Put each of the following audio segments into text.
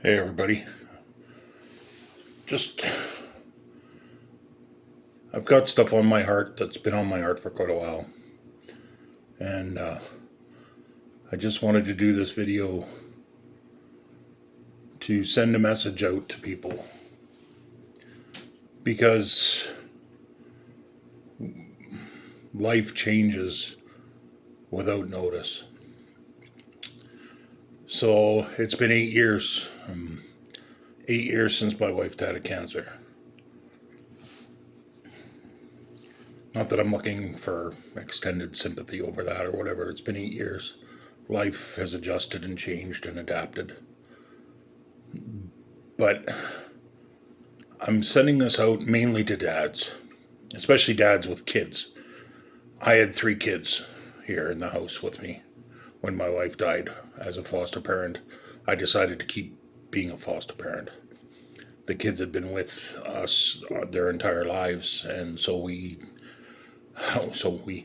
Hey everybody. Just I've got stuff on my heart that's been on my heart for quite a while. And I just wanted to do this video to send a message out to people because life changes without notice. So it's been 8 years. 8 years since my wife died of cancer. Not that I'm looking for extended sympathy over that or whatever. It's been 8 years. Life has adjusted and changed and adapted. But I'm sending this out mainly to dads, especially dads with kids. I had 3 kids here in the house with me when my wife died as a foster parent. I decided to keep being a foster parent. The kids had been with us their entire lives, and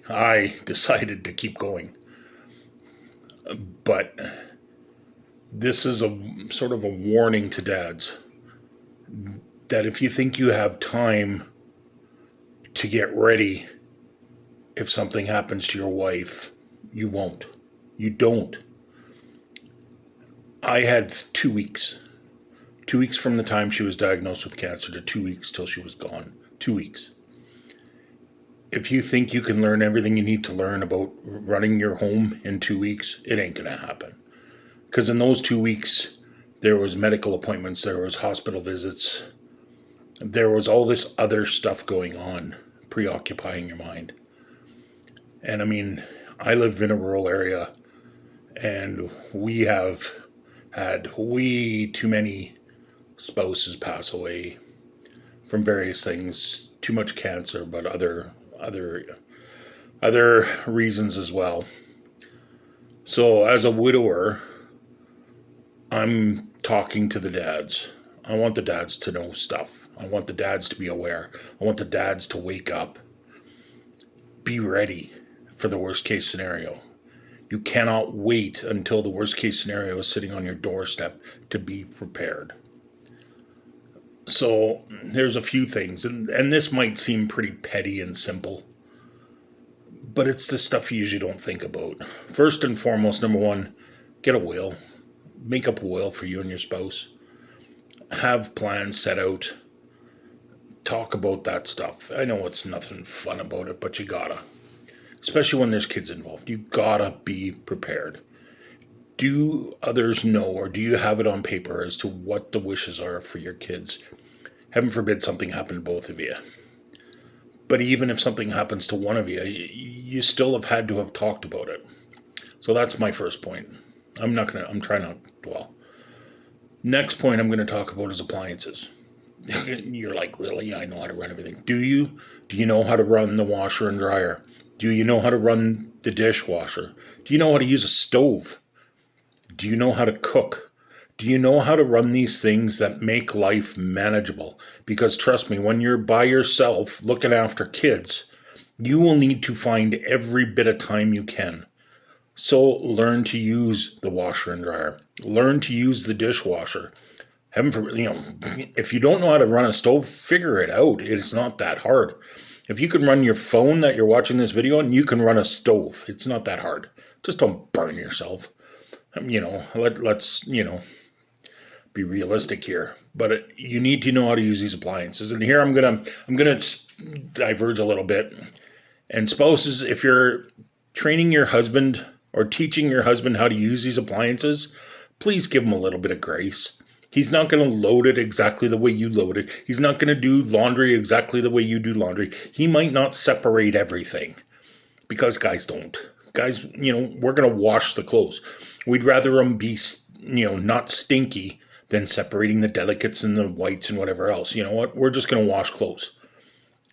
I decided to keep going. But this is a sort of a warning to dads that if you think you have time to get ready if something happens to your wife, you won't. You don't. I had 2 weeks. 2 weeks from the time she was diagnosed with cancer to 2 weeks till she was gone. 2 weeks. If you think you can learn everything you need to learn about running your home in 2 weeks, it ain't going to happen. Because in those 2 weeks, there was medical appointments, there was hospital visits, there was all this other stuff going on, preoccupying your mind. And I mean, I live in a rural area, and we have had way too many spouses pass away from various things, too much cancer, but other reasons as well. So as a widower, I'm talking to the dads. I want the dads to know stuff. I want the dads to be aware. I want the dads to wake up. Be ready for the worst case scenario. You cannot wait until the worst case scenario is sitting on your doorstep to be prepared. So there's a few things, and this might seem pretty petty and simple, but it's the stuff you usually don't think about. First and foremost, number one, get a will. Make up a will for you and your spouse. Have plans set out. Talk about that stuff. I know it's nothing fun about it, but you gotta. Especially when there's kids involved. You gotta be prepared. Do others know, or do you have it on paper as to what the wishes are for your kids? Heaven forbid something happened to both of you. But even if something happens to one of you, you still have had to have talked about it. So that's my first point. I'm trying not to dwell. Next point I'm going to talk about is appliances. You're like, really? I know how to run everything. Do you? Do you know how to run the washer and dryer? Do you know how to run the dishwasher? Do you know how to use a stove? Do you know how to cook? Do you know how to run these things that make life manageable? Because trust me, when you're by yourself looking after kids, you will need to find every bit of time you can. So learn to use the washer and dryer. Learn to use the dishwasher. Heaven forbid, if you don't know how to run a stove, figure it out. It's not that hard. If you can run your phone that you're watching this video on, you can run a stove. It's not that hard. Just don't burn yourself. Let's be realistic here. But you need to know how to use these appliances. And here I'm gonna diverge a little bit. And spouses, if you're training your husband or teaching your husband how to use these appliances, please give him a little bit of grace. He's not going to load it exactly the way you load it. He's not going to do laundry exactly the way you do laundry. He might not separate everything because guys don't. Guys, we're going to wash the clothes. We'd rather them be, not stinky than separating the delicates and the whites and whatever else. You know what? We're just going to wash clothes.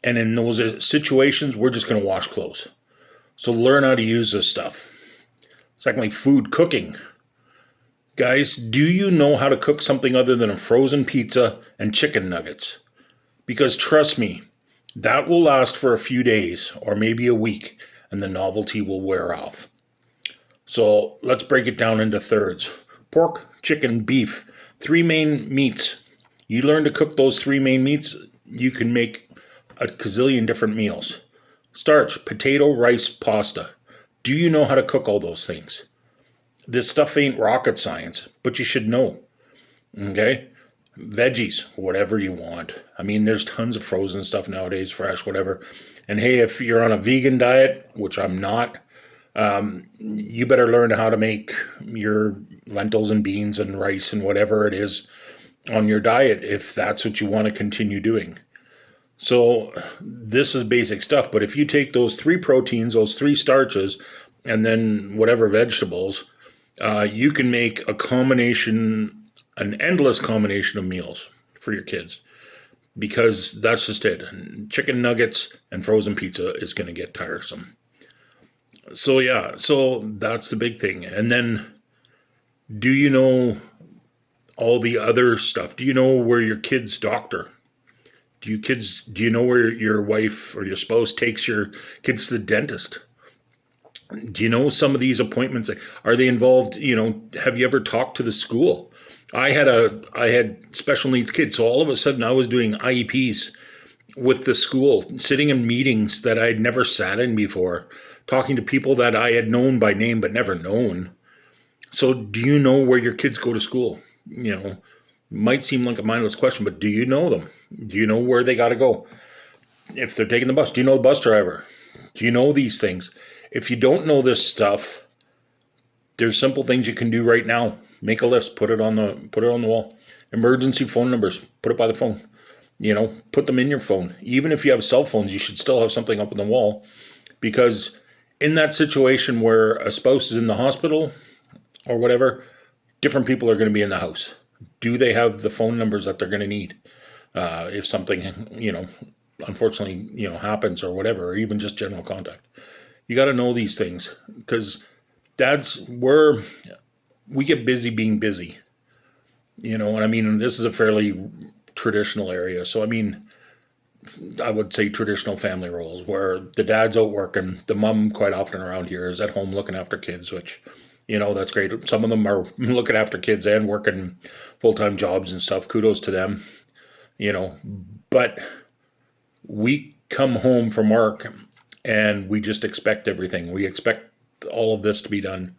And in those situations, we're just going to wash clothes. So learn how to use this stuff. Secondly, food cooking. Guys, do you know how to cook something other than a frozen pizza and chicken nuggets? Because trust me, that will last for a few days or maybe a week, and the novelty will wear off. So let's break it down into thirds. Pork, chicken, beef. Three main meats. You learn to cook those three main meats, you can make a gazillion different meals. Starch, potato, rice, pasta. Do you know how to cook all those things? This stuff ain't rocket science, but you should know. Okay? Veggies, whatever you want. I mean, there's tons of frozen stuff nowadays, fresh, whatever. And hey, if you're on a vegan diet, which I'm not, you better learn how to make your lentils and beans and rice and whatever it is on your diet if that's what you want to continue doing. So this is basic stuff, but if you take those three proteins, those three starches, and then whatever vegetables, you can make a combination, an endless combination of meals for your kids, because that's just it. And chicken nuggets and frozen pizza is going to get tiresome. So yeah, so that's the big thing. And then, do you know all the other stuff? Do you know where your kid's doctor? Do you know where your wife or your spouse takes your kids to the dentist? Do you know some of these appointments? Are they involved? Have you ever talked to the school? I had special needs kids, so all of a sudden I was doing IEPs with the school, sitting in meetings that I'd never sat in before, talking to people that I had known by name but never known. So do you know where your kids go to school? Might seem like a mindless question, but do you know them? Do you know where they got to go? If they're taking the bus, do you know the bus driver? Do you know these things? If you don't know this stuff, there's simple things you can do right now. Make a list, put it on the wall. Emergency phone numbers, put it by the phone. Put them in your phone. Even if you have cell phones, you should still have something up on the wall, because in that situation where a spouse is in the hospital or whatever, different people are going to be in the house. Do they have the phone numbers that they're going to need if something, unfortunately, happens or whatever, or even just general contact? You got to know these things, because that's where we get busy being busy. And I mean, this is a fairly traditional area. So, I mean, I would say traditional family roles where the dad's out working, the mom quite often around here is at home looking after kids, which, that's great. Some of them are looking after kids and working full-time jobs and stuff. Kudos to them, but we come home from work and we just expect everything. We expect all of this to be done,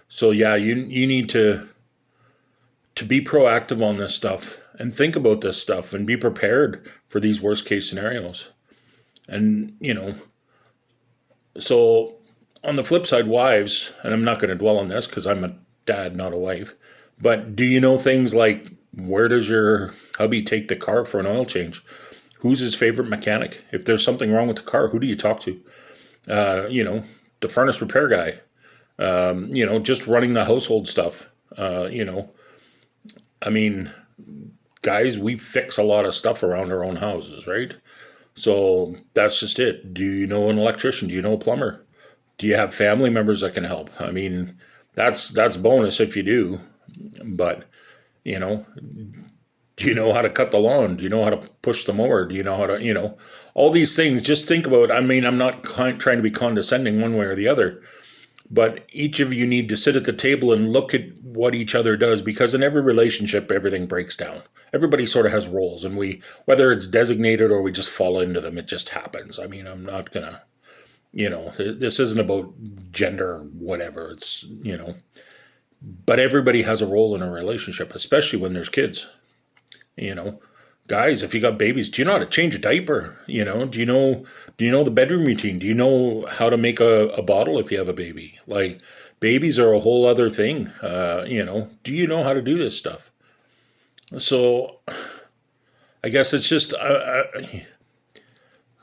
So yeah, you need to be proactive on this stuff and think about this stuff and be prepared for these worst case scenarios. And, so on the flip side, wives, and I'm not going to dwell on this because I'm a dad, not a wife, but do you know things like, where does your hubby take the car for an oil change? Who's his favorite mechanic? If there's something wrong with the car, who do you talk to? The furnace repair guy, just running the household stuff. I mean, guys, we fix a lot of stuff around our own houses, right? So that's just it. Do you know an electrician? Do you know a plumber? Do you have family members that can help? I mean, that's bonus if you do. But, do you know how to cut the lawn? Do you know how to push the mower? Do you know how to, all these things? Just think about, I mean, I'm not trying to be condescending one way or the other, but each of you need to sit at the table and look at what each other does, because in every relationship, everything breaks down. Everybody sort of has roles, and whether it's designated or we just fall into them, it just happens. I mean, I'm not gonna, this isn't about gender or whatever. It's, but everybody has a role in a relationship, especially when there's kids. Guys, if you got babies, do you know how to change a diaper? Do you know the bedroom routine? Do you know how to make a bottle if you have a baby? Like, babies are a whole other thing. Do you know how to do this stuff? So I guess it's just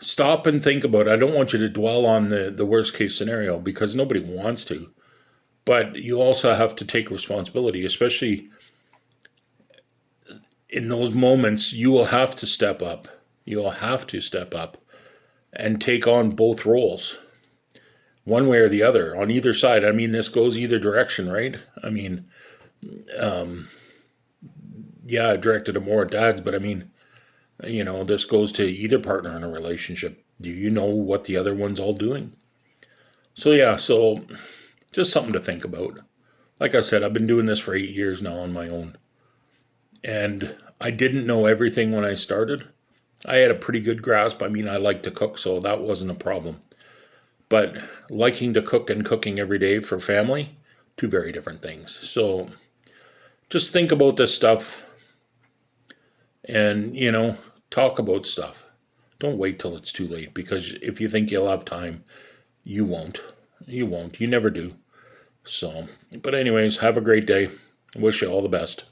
stop and think about it. I don't want you to dwell on the worst case scenario, because nobody wants to, but you also have to take responsibility, especially in those moments. You will have to step up. You will have to step up and take on both roles, one way or the other, on either side. I mean, this goes either direction, right? I mean, yeah, I directed it more at dads, but I mean, this goes to either partner in a relationship. Do you know what the other one's all doing? So yeah, so just something to think about. Like I said, I've been doing this for 8 years now on my own. And I didn't know everything when I started. I had a pretty good grasp. I mean, I like to cook, so that wasn't a problem. But liking to cook and cooking every day for family, two very different things. So just think about this stuff and, talk about stuff. Don't wait till it's too late because if you think you'll have time, you won't. You won't. You never do. So, but anyways, have a great day. Wish you all the best.